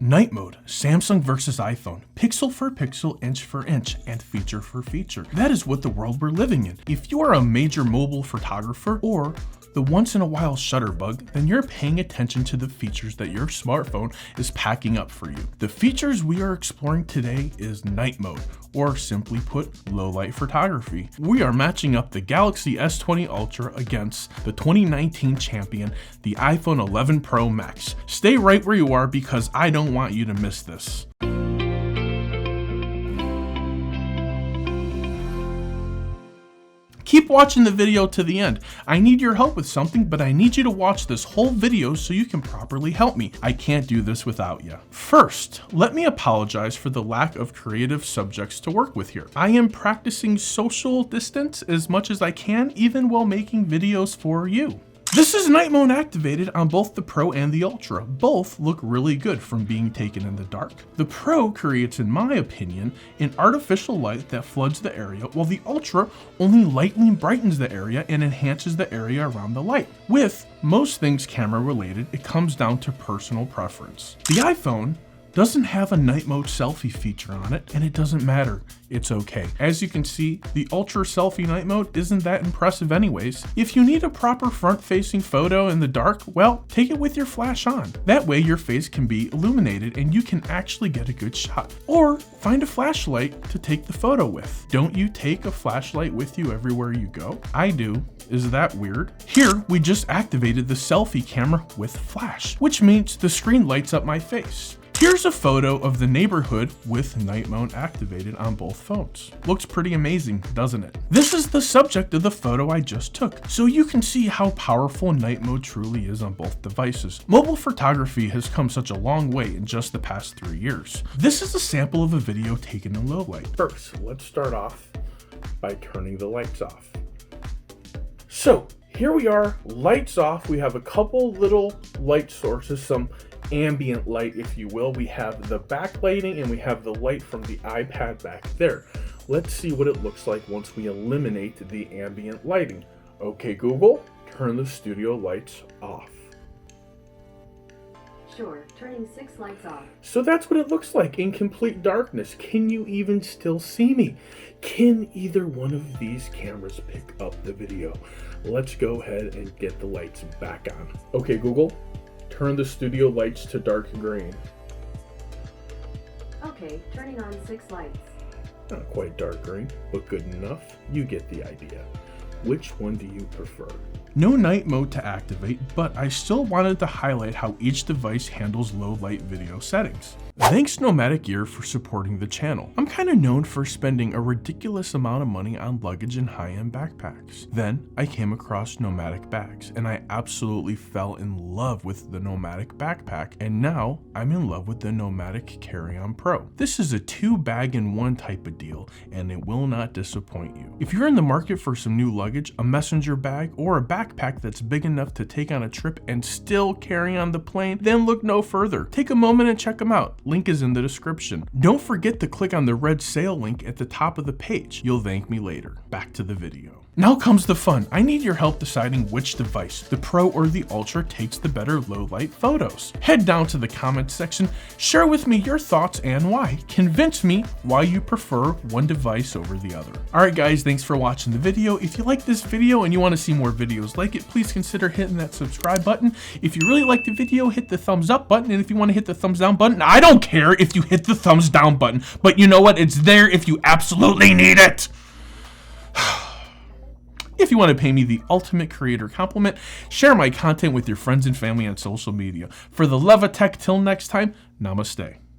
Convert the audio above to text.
Night mode, Samsung versus iPhone, pixel for pixel, inch for inch, and feature for feature. That is what the world we're living in. If you are a major mobile photographer or the once in a while shutterbug, then you're paying attention to the features that your smartphone is packing up for you. The features we are exploring today is night mode, or simply put, low light photography. We are matching up the Galaxy S20 Ultra against the 2019 champion, the iPhone 11 Pro Max. Stay right where you are because I don't want you to miss this. Keep watching the video to the end. I need your help with something, but I need you to watch this whole video so you can properly help me. I can't do this without you. First, let me apologize for the lack of creative subjects to work with here. I am practicing social distance as much as I can, even while making videos for you. This is night mode activated on both the Pro and the Ultra. Both look really good from being taken in the dark. The Pro creates, in my opinion, an artificial light that floods the area, while the Ultra only lightly brightens the area and enhances the area around the light. With most things camera related, it comes down to personal preference. The iPhone doesn't have a night mode selfie feature on it, and it doesn't matter. It's okay. As you can see, the Ultra selfie night mode isn't that impressive anyways. If you need a proper front-facing photo in the dark, well, take it with your flash on. That way your face can be illuminated and you can actually get a good shot. Or find a flashlight to take the photo with. Don't you take a flashlight with you everywhere you go? I do. Is that weird? Here, we just activated the selfie camera with flash, which means the screen lights up my face. Here's a photo of the neighborhood with night mode activated on both phones. Looks pretty amazing, doesn't it? This is the subject of the photo I just took, so you can see how powerful night mode truly is on both devices. Mobile photography has come such a long way in just the past 3 years. This is a sample of a video taken in low light. First, let's start off by turning the lights off. So here we are, lights off. We have a couple little light sources, some ambient light, if you will. We have the backlighting and we have the light from the iPad back there. Let's see what it looks like once we eliminate the ambient lighting. Okay, Google, turn the studio lights off. Sure, turning 6 lights off. So that's what it looks like in complete darkness. Can you even still see me? Can either one of these cameras pick up the video? Let's go ahead and get the lights back on. Okay, Google, turn the studio lights to dark green. Okay, turning on 6 lights. Not quite dark green, but good enough. You get the idea. Which one do you prefer? No night mode to activate, but I still wanted to highlight how each device handles low light video settings. Thanks Nomadic Gear for supporting the channel. I'm kind of known for spending a ridiculous amount of money on luggage and high-end backpacks. Then I came across Nomadic bags and I absolutely fell in love with the Nomadic backpack, and now I'm in love with the Nomadic Carry-On Pro. This is a 2-bag-in-1 type of deal and it will not disappoint you. If you're in the market for some new luggage, a messenger bag, or a backpack that's big enough to take on a trip and still carry on the plane, then look no further. Take a moment and check them out. Link is in the description. Don't forget to click on the red sale link at the top of the page. You'll thank me later. Back to the video. Now comes the fun. I need your help deciding which device, the Pro or the Ultra, takes the better low light photos. Head down to the comments section, share with me your thoughts and why. Convince me why you prefer one device over the other. Alright guys, thanks for watching the video. If you like this video and you want to see more videos like it, please consider hitting that subscribe button. If you really like the video, hit the thumbs up button, and if you want to hit the thumbs down button, I don't care if you hit the thumbs down button, but you know what? It's there if you absolutely need it. If you want to pay me the ultimate creator compliment, share my content with your friends and family on social media. For the love of tech, till next time, namaste.